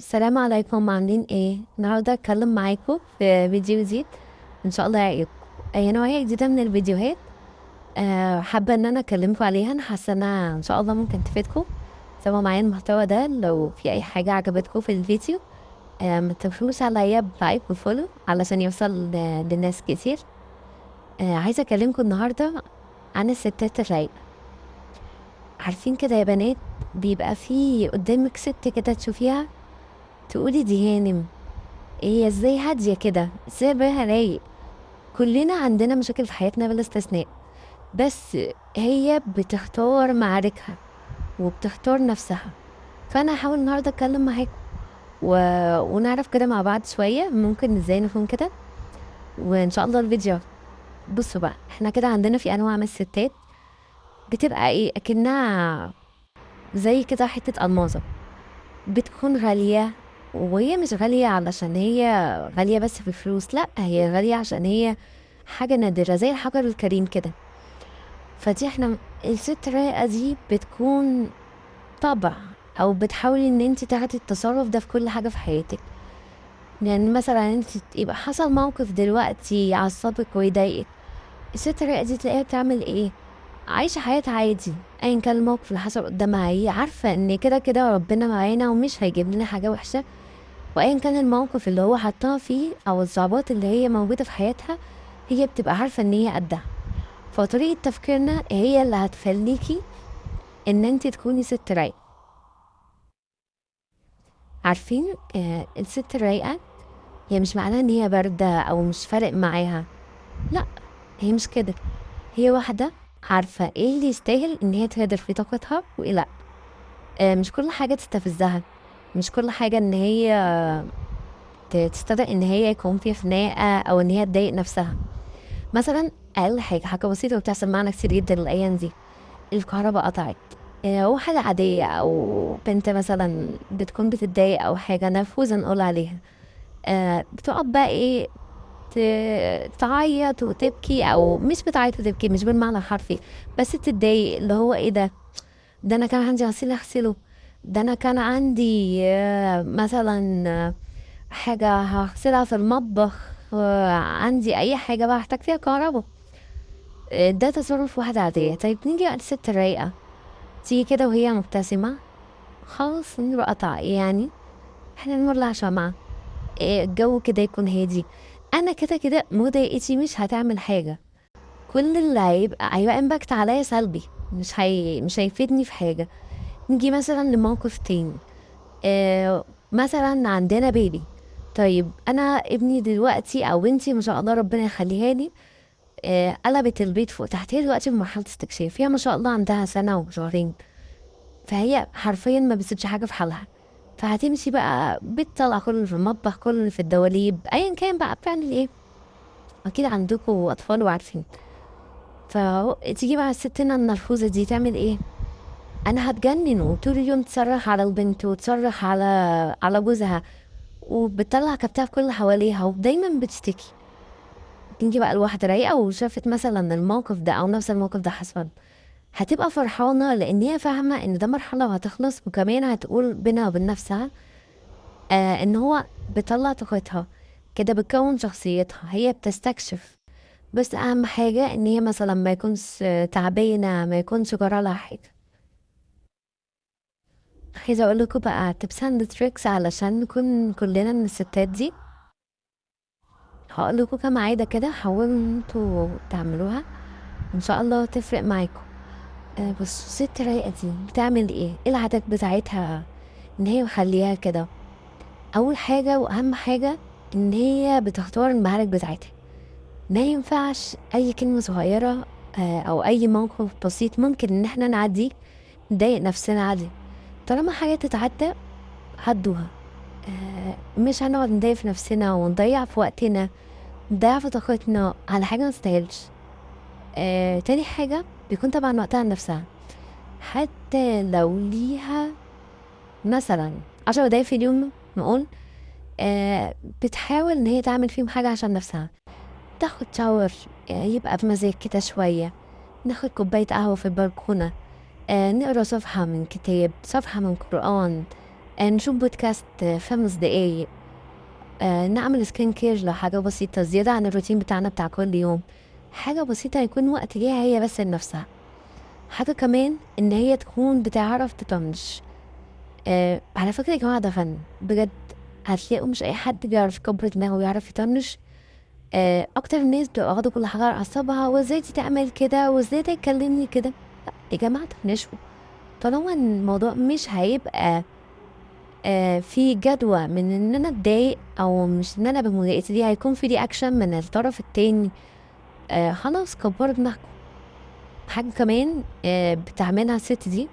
السلام عليكم، عاملين ايه؟ النهارده هتكلم معاكم في فيديو جديد ان شاء الله يعجبكم. اي نوعيه جديده من الفيديوهات. حابه ان انا اكلمكم عليها. انا حاسه انها ان شاء الله ممكن تفيدكم. سوا معايا المحتوى ده، لو في اي حاجه عجبتكم في الفيديو ما تنسوش عليا بلايك وفولو علشان يوصل لناس كتير. عايزه اكلمكم النهارده عن الستات الرايقه. عارفين كده يا بنات؟ بيبقى في قدامك ست كده تشوفيها تقولي دي هانم، هي ازاي هادية كده، ازاي بالها رايق. كلنا عندنا مشاكل في حياتنا بلا استثناء، بس هي بتختار معاركها وبتختار نفسها. فانا هحاول النهارده اتكلم معاكم و... ونعرف كده مع بعض شوية ممكن ازاي نكون كده. وان شاء الله الفيديو، بصوا بقى، احنا كده عندنا في انواع من الستات بتبقى ايه اكنها زي كده حتة الماظة، بتكون غالية. وهي مش غالية علشان هي غالية بس في فلوس، لا، هي غالية عشان هي حاجة نادرة زي الحجر الكريم كده. فدي احنا الست الرايقة دي بتكون طبع، او بتحاولي ان انت تاخدي التصرف ده في كل حاجة في حياتك. يعني مثلا انت يبقى حصل موقف دلوقتي يعصبك ويضايقك، الست الرايقة دي تلاقيها بتعمل ايه؟ عايشة حياتها عادي، ايا كان الموقف اللي حصل قدامها، هي عارفة ان كده كده ربنا معانا ومش هيجيب لنا حاجة وحشة. وايا كان الموقف اللي هو حطها فيه او الصعوبات اللي هي موجودة في حياتها، هي بتبقى عارفة ان هي قدها. فطريقة تفكيرنا هي اللي هتخليكي ان انت تكوني ست رايقة. عارفين الست الرايقة هي مش معناها ان هي باردة او مش فارق معاها، لا، هي مش كده. هي واحدة عارفة ايه اللي يستاهل ان هي تهدر في طاقتها وايه لا. مش كل حاجة تستفزها، مش كل حاجة ان هي تستدعي ان هي يكون فيها خناقة او ان هي تضايق نفسها. مثلا اقل حاجة بسيطة وبتحصل معانا كتير جدا الايام دي، الكهرباء قطعت. وحاجة عادية أو بنت مثلا بتكون بتتضايق أو حاجة نرفوزة نقول عليها، بتقعد بقى ايه، تعيط وتبكي، أو مش بتعيط وتبكي مش بالمعنى الحرفي، بس تتضايق اللي هو ايه ده أنا كان عندي غسيل أغسله، ده أنا كان عندي مثلا حاجة هغسلها في المطبخ، عندي أي حاجة بقى هحتاج فيها كهرباء. ده تصرف واحدة عادية. طيب نيجي على الست الرايقة، تيجي كده وهي مبتسمة، خلاص النور قطع يعني، احنا نولع شمعة، الجو كده يكون هادي، انا كده كده مضايقتي مش هتعمل حاجة، كل اللي هيبقى امباكت عليا سلبي، مش هيفيدني في حاجة. نيجي مثلا لموقف تاني، مثلا عندنا بيبي. طيب انا ابني دلوقتي او بنتي ما شاء الله ربنا يخليها لي، قلبت البيت فوق تحت، هي دلوقتي في مرحلة استكشاف، هي ما شاء الله عندها سنة وشهرين، فهي حرفيا ما بتسيبش حاجة في حالها. فهتمشي بقى بتطلع كل اللي في المطبخ، كل اللي في الدواليب، ايا كان بقى بتعمل ايه. اكيد عندكم اطفال وعارفين. فتيجي بقى الستنا النرفوزة دي تعمل ايه؟ انا هتجنن، وطول اليوم تصرخ على البنت وتصرخ على جوزها، وبتطلع كبتها في كل اللي حواليها ودايما بتشتكي. تيجي بقى الواحدة رايقة وشافت مثلا الموقف ده او نفس الموقف ده حصل، هتبقى فرحانة لان هي فاهمة ان ده مرحلة وهتخلص، وكمان هتقول بينها وبين نفسها ان هو بتطلع طاقتها كده، بتكون شخصيتها، هي بتستكشف. بس اهم حاجة ان هي مثلا ما يكونش تعبانة، ما يكونش جرى لها حاجة. عايزة اقول لكم بقى tips and tricks علشان نكون كلنا من الستات دي. هقول لكم كام عادة كده، حاولوا ان انتوا تعملوها ان شاء الله تفرق معاكم. بس الست رايقة دي بتعمل ايه العادات بتاعتها ان هي مخليها كده؟ اول حاجة واهم حاجة ان هي بتختار المعارك بتاعتها. ما ينفعش اي كلمة صغيرة او اي موقف بسيط ممكن ان احنا نعدي نضايق نفسنا عادي. طالما حاجة تتعدى عدوها. مش هنقعد نضايق في نفسنا ونضيع في وقتنا، نضيع في طاقتنا على حاجة ما تستاهلش. تاني حاجة بيكون طبعا وقتها لنفسها، حتى لو ليها مثلا 10 دقايق في اليوم نقول، بتحاول ان هي تعمل فيهم حاجة عشان نفسها. تاخد شاور، يبقى في مزاج كده شوية، ناخد كوباية قهوة في البلكونة، نقرا صفحة من كتاب، صفحة من قرآن، نشوف بودكاست 5 دقايق، نعمل سكين كير لو حاجة بسيطة زيادة عن الروتين بتاعنا بتاع كل يوم، حاجة بسيطة يكون وقت ليها هي بس لنفسها. حاجة كمان ان هي تكون بتعرف تطنش. على فكرة يا جماعة ده فن بجد، هتلاقوا مش اي حد بيعرف يكبر دماغه ويعرف يطنش. اكتر الناس بتبقى واخدة كل حاجة على اعصابها، وازاي دي تعمل كده وازاي ده يكلمني كده. لا يا جماعة طنشوا، طالما الموضوع مش هيبقى في جدوى من ان انا اتضايق، او مش ان انا بمضايقتي دي هيكون في رياكشن من الطرف التاني، خلاص كبروا دماغكم. حاجة كمان بتعملها الست دي،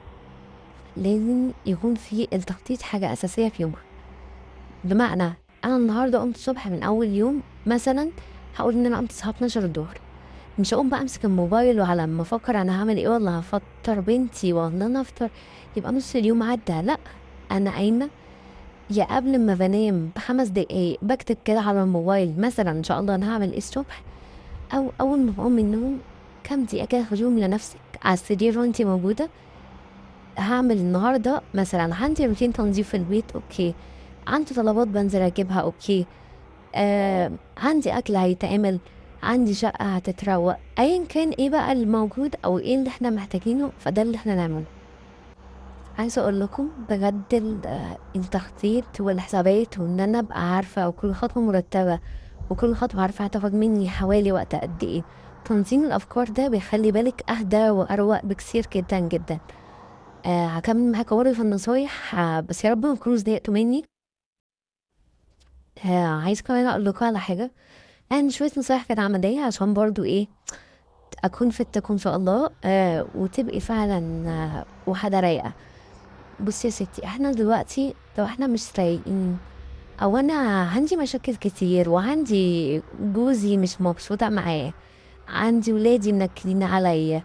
لازم يكون في التخطيط حاجة أساسية في يومها. بمعنى أنا النهاردة قمت الصبح من أول يوم مثلا، هقول إن أنا قمت الساعة 12 الظهر، مش هقوم بقى أمسك الموبايل وعلى ما أفكر أنا هعمل إيه، ولا هفطر بنتي ولا أنا أفطر يبقى نص اليوم عدى. لأ، أنا قايمة يا قبل ما بنام ب5 دقايق بكتب كده على الموبايل مثلا إن شاء الله أنا هعمل إيه الصبح، أو أول ما بقوم من النوم كام دقيقة كده خديهم لنفسك على السرير وانتي موجودة. هعمل النهاردة مثلا عندي روتين تنظيف في البيت، اوكي، عندي طلبات بنزل اجيبها، اوكي، عندي اكل هيتعمل، عندي شقة هتتروق، ايا كان ايه بقى الموجود او ايه اللي احنا محتاجينه فده اللي احنا نعمله. عايزة اقول لكم بجد التخطيط والحسابات وان انا ابقى عارفة وكل خطوة مرتبة وكل خطوة عارفة هتاخد مني حوالي وقت قد ايه. تنظيم الافكار ده بيخلي بالك اهدى واروق بكثير جدا جدا. هكمل معاكم برضه في النصايح، بس يا رب ما تكونوا زهقتوا مني. عايز كمان اقول لكم على حاجه، يعني شويه نصايح كده عمليه عشان برضه ايه، اكون في التكون ان شاء الله، وتبقي فعلا وحده رايقه. بصي يا ستي، احنا دلوقتي لو احنا مش رايقين، او انا عندي مشاكل كتير وعندي جوزي مش مبسوطه معاه، عندي ولادي منكدين عليا،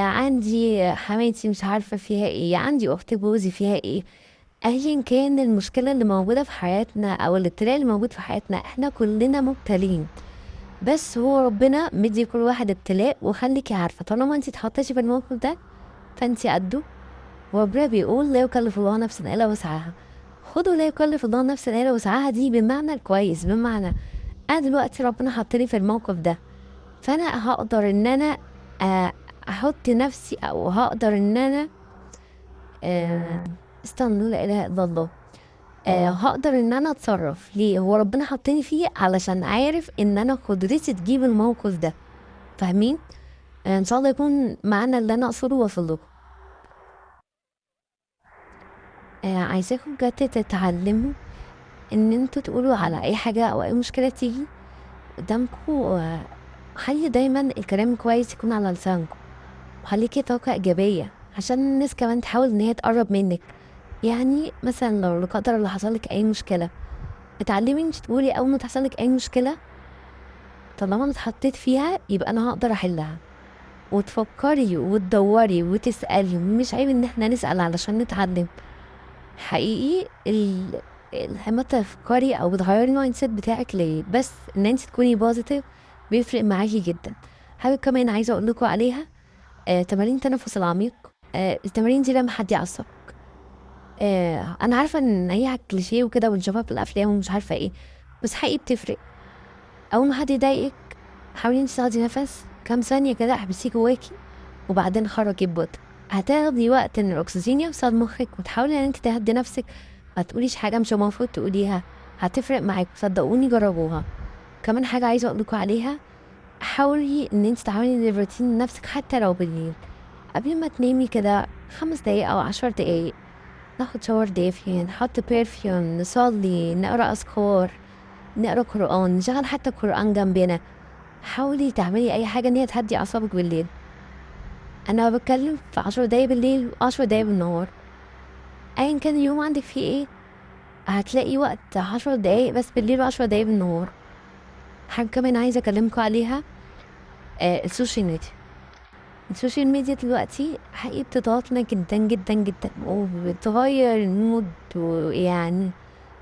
عندي حماتي مش عارفه فيها ايه، عندي اخت جوزي فيها ايه، ايا كان المشكله اللي موجوده في حياتنا او الابتلاء اللي موجود في حياتنا، احنا كلنا مبتلين. بس هو ربنا مدي كل واحد ابتلاء، وخليكي عارفه طالما انت اتحطيتي في الموقف ده فانت قده. وربنا بيقول لا يكلف الله نفسا الا وسعها. خدوا لا يكلف الله نفسا الا وسعها دي بمعنى الكويس، بمعنى انا دلوقتي ربنا حطني في الموقف ده، فانا هقدر ان انا آه، احط نفسي، او هقدر ان انا آه، استنوا لا اله الا الله، هقدر ان انا اتصرف. ليه؟ هو ربنا حطني فيه علشان عارف ان انا قدرتي تجيب الموقف ده. فاهمين؟ ان شاء الله يكون معانا اللي انا اقصده وصل لكم. عايزاكم بجد تتعلموا ان انتوا تقولوا على اي حاجه او اي مشكله تيجي قدامكم، خلي دايما الكلام كويس يكون على لسانكم، وخليكي طاقه ايجابيه عشان الناس كمان تحاول ان هي تقرب منك. يعني مثلا لو لا قدر الله حصلك اي مشكله، اتعلمي انت تقولي اول ما تحصلك اي مشكله طالما انا اتحطيت فيها يبقى انا هقدر احلها، وتفكري وتدوري وتسألي. مش عيب ان احنا نسأل علشان نتعلم. حقيقي لما تفكري او بتغيري المايند سيت بتاعك ليه، بس ان انت تكوني بوزيتيف بيفرق معاكي جدا. حاجة كمان عايزة اقول لكم عليها، تمارين التنفس العميق. التمارين دي لما حد يعصبك، انا عارفة ان هي كليشيه وكده ونشوفها في الافلام ومش عارفة ايه، بس حقيقي بتفرق. اول ما حد يضايقك حاولي انت تاخدي نفس كام ثانية كده، احبسيه جواكي وبعدين خرجي ببطء. هتاخدي وقت ان الاكسجين يوصل مخك، وتحاولي ان انت تهدي نفسك، ما تقوليش حاجة مش المفروض تقوليها. هتفرق معاك، صدقوني جربوها. كمان حاجة عايزة اقولكوا عليها، حاولي ان انت تعملي الروتين لنفسك حتى لو بالليل قبل ما تنامي كده 5 دقايق او 10 دقايق، ناخد شاور دافي، نحط برفيوم، نصلي، نقرا اذكار، نقرا قرآن، نشغل حتى القرآن جنبنا. حاولي تعملي اي حاجة ان هي تهدي اعصابك بالليل. انا بتكلم في 10 دقايق بالليل و10 دقايق بالنهار، ايا كان اليوم عندك فيه ايه هتلاقي وقت 10 دقايق بس بالليل و10 دقايق بالنهار. حاجة كمان عايزة اكلمكم عليها، السوشيال ميديا. السوشيال ميديا دلوقتي حقيقي بتضغطنا جدا جدا جدا وبتغير المود، ويعني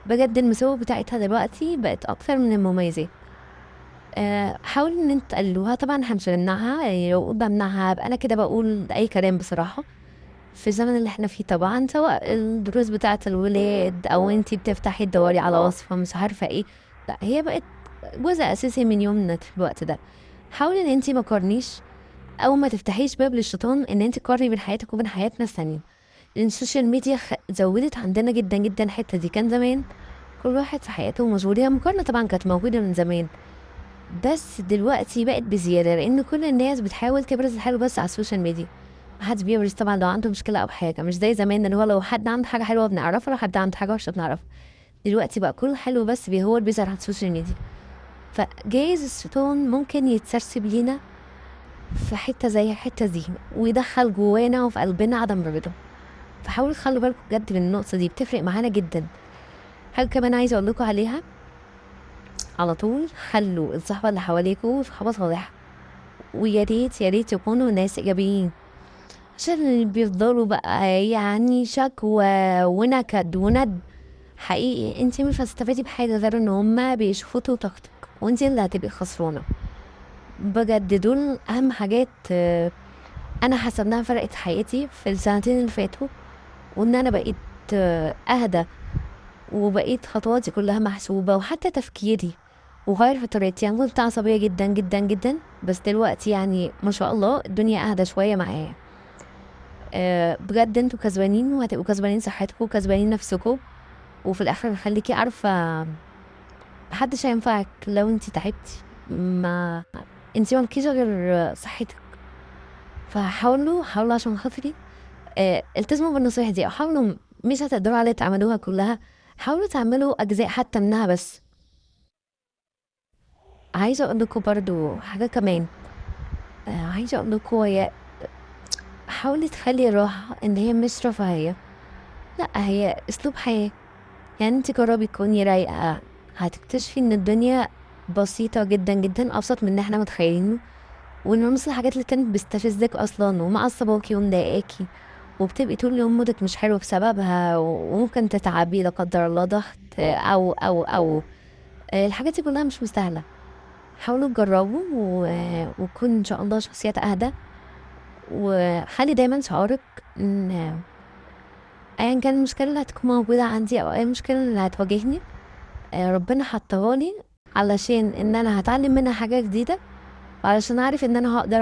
بجد المساوئ بتاعتها دلوقتي بقت اكتر من المميزات. حاولوا ان انتوا تقللوها، طبعا احنا مش هنمنعها، يعني لو بمنعها يبقى انا كده بقول اي كلام بصراحة. في الزمن اللي احنا فيه طبعا، سواء الدروس بتاعة الولاد او انتي بتفتحي تدوري على وصفة مش عارفة ايه، لا هي بقت جزء اساسي من يومنا في الوقت ده. حاولي ان انتي ما تقارنيش او ما تفتحيش باب للشيطان ان انتي تقارني بين حياتك وبين حياة ناس تانية، لان السوشيال ميديا زودت عندنا جدا جدا الحتة دي. كان زمان كل واحد في حياته مشغول، هي المقارنة طبعا كانت موجودة من زمان، بس دلوقتي بقت بزيادة لأن كل الناس بتحاول تبرز الحلو بس على السوشيال ميديا. محدش بيبرز طبعا لو عنده مشكلة أو حاجة، مش زي زمان اللي هو لو حد عنده حاجة حلوة بنعرفها، لو حد عنده حاجة وحشة بنعرفها. دلوقتي بقى كل حلو بس هو اللي بيظهر على السوشيال ميديا. فجايز الشيطان ممكن يتسرسب لينا في حتة زي الحتة دي ويدخل جوانا وفي قلبنا عدم الرضا. فحاولوا تخلوا بالكم بجد من النقطة دي، بتفرق معانا جدا. حاجة كمان عايزة أقول لكم عليها، على طول خلوا الصحبة اللي حواليكوا صحبة صالحة، ويا ريت يا ريت يكونوا ناس إيجابيين، عشان اللي بيفضلوا بقى يعني شكوى ونكد وند، حقيقي انتي مش هتستفادي بحاجة غير ان هما بيشفطوا طاقتك وانتي اللي هتبقي خسرانة. بجد دول أهم حاجات. أنا حاسة إنها فرقت حياتي في السنتين اللي فاتوا، وإن أنا بقيت أهدى، وبقيت خطواتي كلها محسوبة، وحتى تفكيري وغير في طريقتي. يعني كنت عصبية جدا جدا جدا، بس دلوقتي يعني ما شاء الله الدنيا أهدى شوية معايا. بجد انتوا كسبانين، وهتبقوا كسبانين صحتكم وكسبانين نفسكم، وفي الآخر خليكي عارفة محدش هينفعك لو انتي تعبتي، ما انتي مالكيش غير صحتك. فحاولوا عشان خاطري التزموا بالنصيحة دي، او حاولوا، مش هتقدروا على تعملوها كلها، حاولوا تعملوا أجزاء حتى منها بس. عايزة اقول لكم برضو حاجة كمان. عايزة اقول لكم هي حاولي تخلي الراحة ان هي مش رفاهية، لا هي اسلوب حياة. يعني انت جربي تكوني رايقة، هتكتشفي ان الدنيا بسيطة جدا جدا، ابسط من ان احنا متخيلينه، وان مثل الحاجات اللي كانت بتستفزك اصلا ومعصباكي ومضايقاكي وبتبقي طول اليوم مودك مش حلو بسببها، وممكن تتعبي لا قدر الله ضغط او الحاجات دي كلها مش مستاهلة. حاولوا تجربوا وكون ان شاء الله شخصيات اهدى، وخلي دايما شعورك ان ايا كان المشكله اللي هتكون موجوده عندي او اي مشكله اللي هتواجهني، ربنا حطها لي علشان ان انا هتعلم منها حاجه جديده، وعلشان اعرف ان انا هقدر